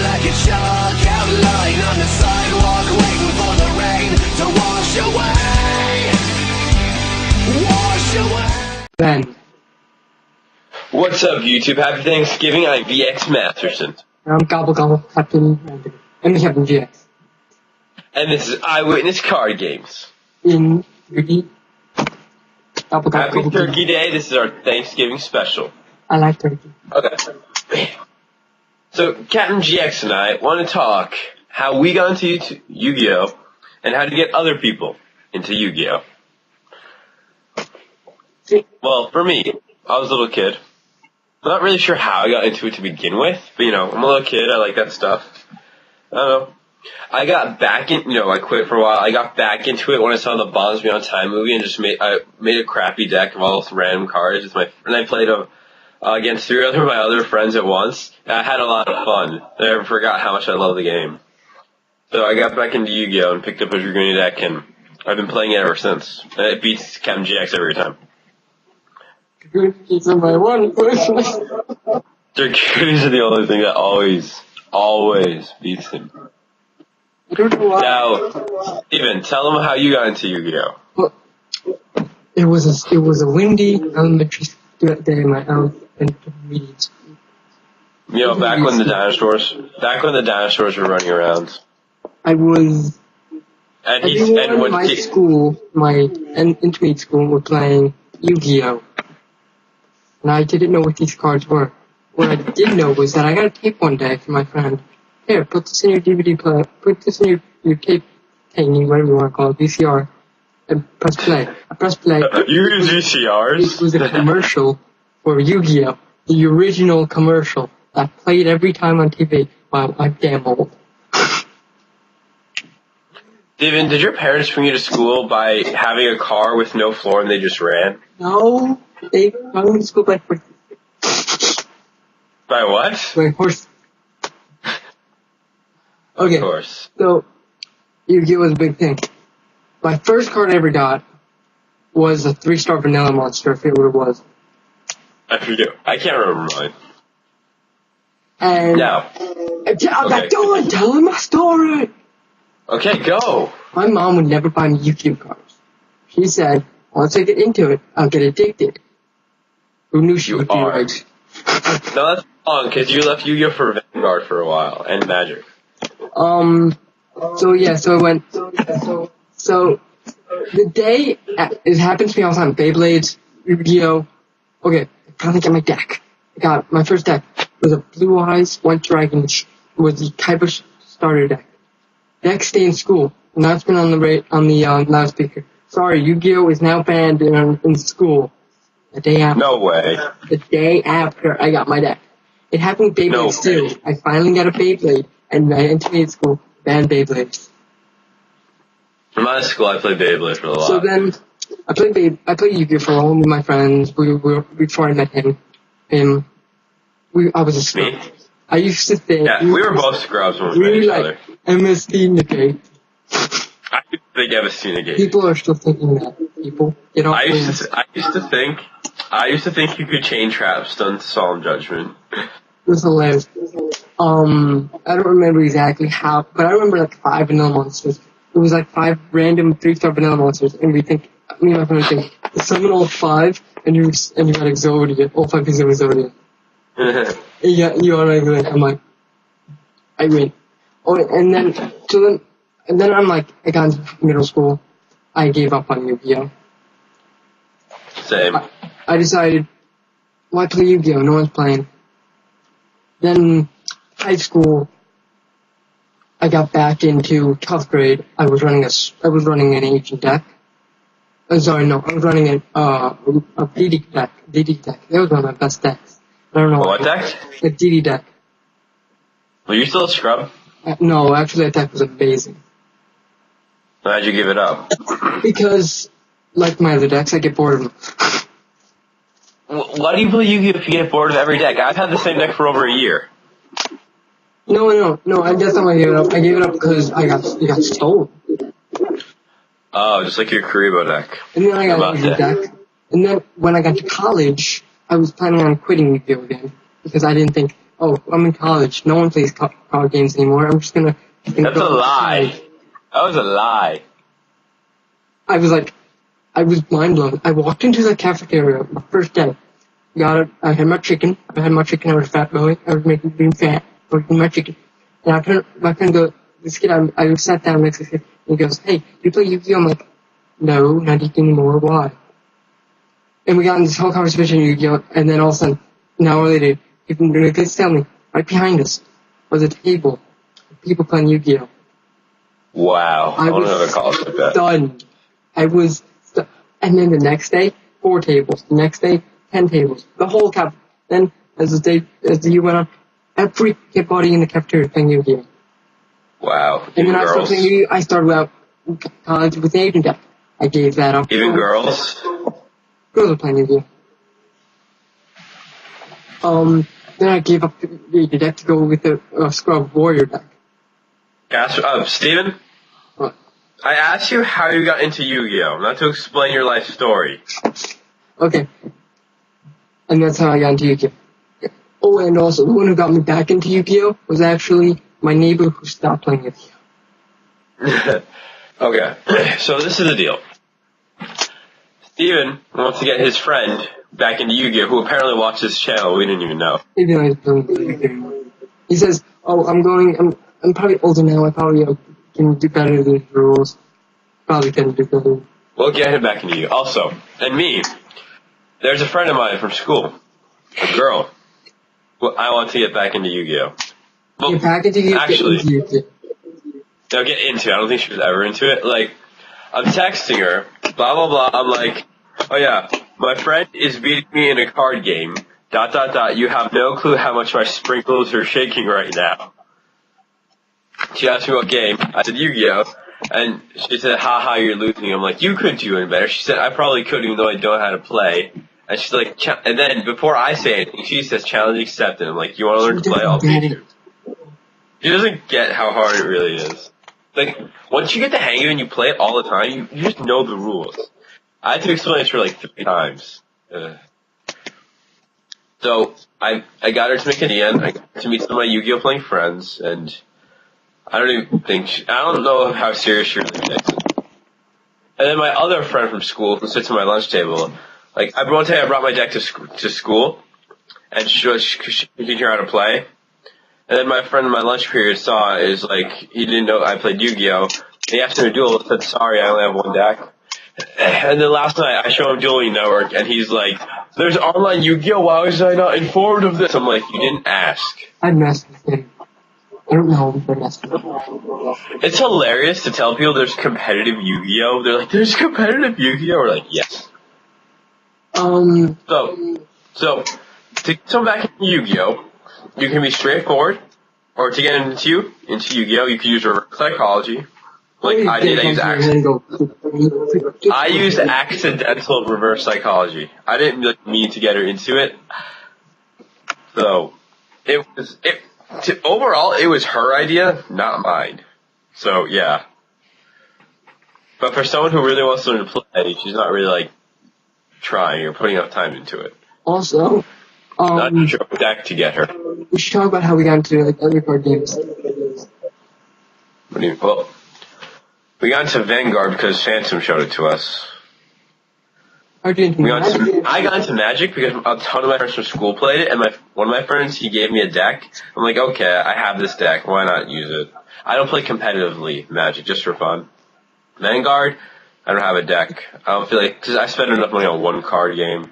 like a chalk outline on the sidewalk, waiting for the rain to wash away. Wash away. Ben. What's up, YouTube? Happy Thanksgiving. I'm VXMasterson. I'm Gobble Captain and CaptainGX. And this is Eyewitness Card Games. In Turkey. Happy Turkey Day. This is our Thanksgiving special. I like turkey. Okay. So, CaptainGX and I want to talk how we got into YuGiOh and how to get other people into YuGiOh. Well, for me, I was a little kid. I'm not really sure how I got into it to begin with, but, I'm a little kid. I like that stuff. I don't know. I got back in, I quit for a while. I got back into it when I saw the Bonds Beyond Time movie and just made a crappy deck of all those random cards. And I played against three of my other friends at once. And I had a lot of fun. I forgot how much I love the game. So I got back into Yu-Gi-Oh! And picked up a Dragoni deck, and I've been playing it ever since. And it beats CaptainGX every time. He's my one person. Dragonis are the only thing that always beats him. I don't know why. Now, Steven, tell them how you got into Yu-Gi-Oh! Well, it was a windy elementary day in my intermediate school. Back when the dinosaurs were running around. Everyone in my school, my intermediate school, were playing Yu-Gi-Oh! And I didn't know what these cards were. What I did know was that I got a tape one day from my friend. Here, put this in your DVD player, put this in your tape thingy, whatever you want to call it, VCR, and press play. I pressed play. You use VCRs? It was a commercial for Yu-Gi-Oh! The original commercial that played every time on TV. Wow, I'm damn old. Steven, did your parents bring you to school by having a car with no floor and they just ran? No, they brought me to school by horse. By what? By horse. Okay, of course. So, Yu-Gi-Oh! Was a big thing. My first card I ever got was a 3-star vanilla monster, I forget what it was. I forget. I can't remember mine. And now. Don't tell him my story! Okay, go! My mom would never buy me Yu-Gi-Oh! cards. She said, once I get into it, I'll get addicted. Who knew she would be right? No, that's wrong, because you left Yu-Gi-Oh! for Vanguard for a while, and Magic. So I went, so, the day, it happens to me all the time, Beyblades, Yu-Gi-Oh! Okay, I finally got my deck. My first deck was a Blue Eyes, White Dragon, which was the type of starter deck. Next day in school, announcement on the loudspeaker. Sorry, Yu-Gi-Oh! Is now banned in school. The day after. No way. The day after I got my deck. It happened with Beyblades too. I finally got a Beyblade, and I intermediate school banned Beyblades. In my school, I played Beyblade for a lot. So then, I played Yu-Gi-Oh! For all with my friends. Before I met him. I was a scrub. I used to think. Yeah, we were both scrubs when we met each other. MST negate. I used to think MST negate. People are still thinking that. People get off. I used to think you could chain traps done to Solemn Judgment. It was hilarious. I don't remember exactly how, but I remember like 5 vanilla monsters. It was like 5 random 3-star vanilla monsters, and me and my friend think, summon all 5, and you got Exodia, all 5 pieces of Exodia. You already win. I'm like, I win. Oh, and then I'm like, I got into middle school. I gave up on Yu-Gi-Oh! Same. I decided, why play Yu-Gi-Oh? No one's playing. Then, high school, I got back into 12th grade. I was running an ancient deck. I was running a DD deck. That was one of my best decks. I don't know. What deck? A DD deck. Were you still a scrub? No, actually that deck was amazing. Why'd you give it up? Because, like my other decks, I get bored of them. Why do you play Yu-Gi-Oh! If you get bored of every deck? I've had the same deck for over a year. No, that's not why I gave it up. I gave it up because it got stolen. Oh, just like your Karibo deck. And then I got a deck. And then when I got to college, I was planning on quitting Yu-Gi-Oh! Again. Because I didn't think, oh, I'm in college. No one plays card games anymore. I'm just gonna That's a lie. That was a lie. I was mind blown. I walked into the cafeteria the first day. I had my chicken. I was a fat boy. I was being fat. I was eating my chicken. And my friend goes, this kid, I sat down next to him. And he goes, hey, do you play Yu-Gi-Oh? I'm like, no, not anymore. Why? And we got in this whole conversation of Yu-Gi-Oh! And then all of a sudden, an hour later, the kids tell me, right behind us was a table of people playing Yu-Gi-Oh! Wow. I want another college like that. Stunned. And then the next day, 4 tables. The next day, 10 tables. The whole Then, as the year went on, every body in the cafeteria playing Yu-Gi-Oh! Wow. And then girls? I started out college with the Asian deck. I gave that up. Even girls? Girls are playing Yu-Gi-Oh! Then I gave up the deck to go with the Scrub Warrior deck. Steven? What? I asked you how you got into Yu-Gi-Oh! Not to explain your life story. Okay. And that's how I got into Yu-Gi-Oh! Oh, and also, the one who got me back into Yu-Gi-Oh! was actually my neighbor who stopped playing Yu-Gi-Oh! Okay. So this is the deal. Steven wants to get his friend back into Yu-Gi-Oh! Who apparently watches this channel. We didn't even know. Even though he's playing Yu-Gi-Oh! He says, oh, I'm probably older now. I probably can do better than these rules. Probably can do better. We'll get him back into you. Also, and me, there's a friend of mine from school, a girl, who I want to get back into Yu-Gi-Oh! Well, get back into Yu-Gi-Oh! Actually, get into Yu-Gi-Oh! No, get into it. I don't think she was ever into it. Like, I'm texting her, blah, blah, blah. I'm like, oh yeah, my friend is beating me in a card game, ... You have no clue how much my sprinkles are shaking right now. She asked me what game. I said Yu-Gi-Oh! And she said, haha, you're losing. I'm like, you could do it better. She said, I probably could even though I don't know how to play. And she's like, and then before I say anything, she says, challenge accepted. I'm like, you want to learn to play? I'll teach you. She doesn't get how hard it really is. Like, once you get the hang of it and you play it all the time, you just know the rules. I had to explain it to her like 3 times. So, I got her to make it again. I got to meet some of my Yu-Gi-Oh! Playing friends, and I don't know how serious she really takes it. And then my other friend from school who sits at my lunch table, like, one day I brought my deck to school, and she teaching her how to play. And then my friend in my lunch period saw it, is like, he didn't know I played Yu-Gi-Oh! He asked me to duel, I said, sorry, I only have 1 deck. And then last night, I show him Dueling Network, and he's like, there's online Yu-Gi-Oh! Why was I not informed of this? I'm like, you didn't ask. I messed with him. I don't know if I messed with him. It's hilarious to tell people there's competitive Yu-Gi-Oh! They're like, there's competitive Yu-Gi-Oh! We're like, yes. So, to come back into Yu-Gi-Oh!, you can be straightforward, or to get into Yu-Gi-Oh!, you can use reverse psychology. Like I did, I used accidental reverse psychology. I didn't mean to get her into it. So, overall, it was her idea, not mine. So, yeah. But for someone who really wants to learn to play, she's not really, like, trying or putting enough time into it. Also, not sure what deck to get her. we should talk about how we got into, like, other card games. What do you, well, we got into Vanguard because Phantom showed it to us. I got into Magic because a ton of my friends from school played it, and one of my friends, he gave me a deck. I'm like, okay, I have this deck, why not use it? I don't play competitively Magic, just for fun. Vanguard, I don't have a deck. I don't feel like, because I spent enough money on 1 card game.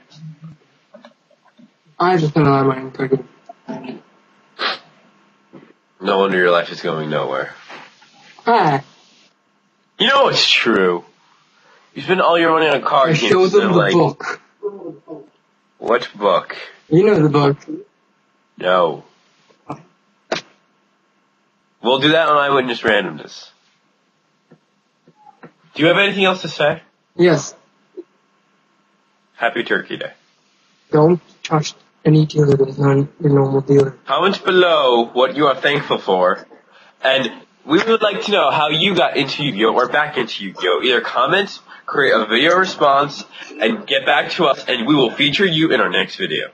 I just spent a lot of money on card game. No wonder your life is going nowhere. Hi. You know it's true. You spend all your money on card games. I showed them the book. What book? You know the book. No. We'll do that on Eyewitness Randomness. Do you have anything else to say? Yes. Happy Turkey Day. Don't trust any dealer that is not your normal dealer. Comment below what you are thankful for, and we would like to know how you got into Yu-Gi-Oh! Or back into Yu-Gi-Oh! Either comment, create a video response, and get back to us, and we will feature you in our next video.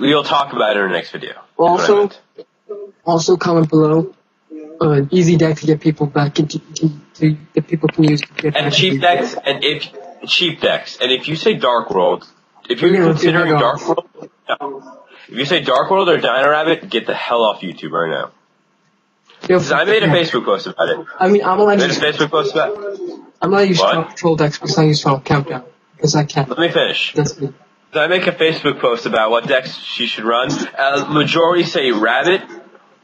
we'll talk about it in our next video. That's what I meant. Also comment below. Easy deck to get people back into that people can use to get And back cheap into decks, and if you say Dark World, if you're considering Dark World, no. If you say Dark World or Dino Rabbit, get the hell off YouTube right now. Because I made a Facebook post about it. I mean, I'm allowed to use Facebook post about I'm allowed to use control decks because I use Countdown. Because I can. Let me finish. That's me. So I make a Facebook post about what decks she should run. Majority say Rabbit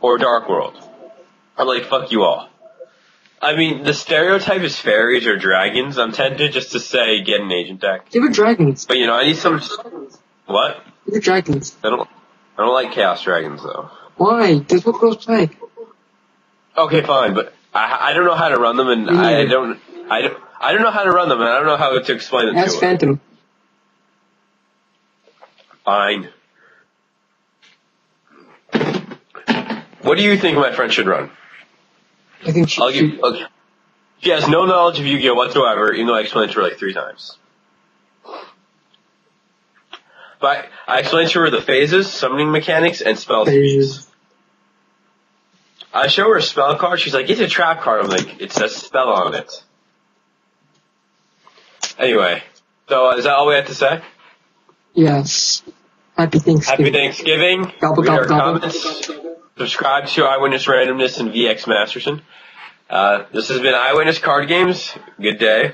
or Dark World. I'm like, fuck you all. I mean, the stereotype is fairies or dragons. I'm tempted just to say get an agent deck. Give it dragons. But I need some. What? Give it dragons. I don't like Chaos Dragons though. Why? That's what girls play. Okay, fine, but I don't know how to run them, and I don't know how to run them, and I don't know how to explain it to Ask Phantom. Fine. What do you think my friend should run? I think She has no knowledge of Yu-Gi-Oh whatsoever, even though I explained to her like 3 times. But I explained to her the phases, summoning mechanics, and spell speeds. I show her a spell card, she's like, it's a trap card. I'm like, it says spell on it. Anyway, so is that all we have to say? Yes. Happy Thanksgiving. Happy Thanksgiving. Gobble, Read our gobble, comments. Subscribe to Eyewitness Randomness and VXMasterson. This has been Eyewitness Card Games. Good day.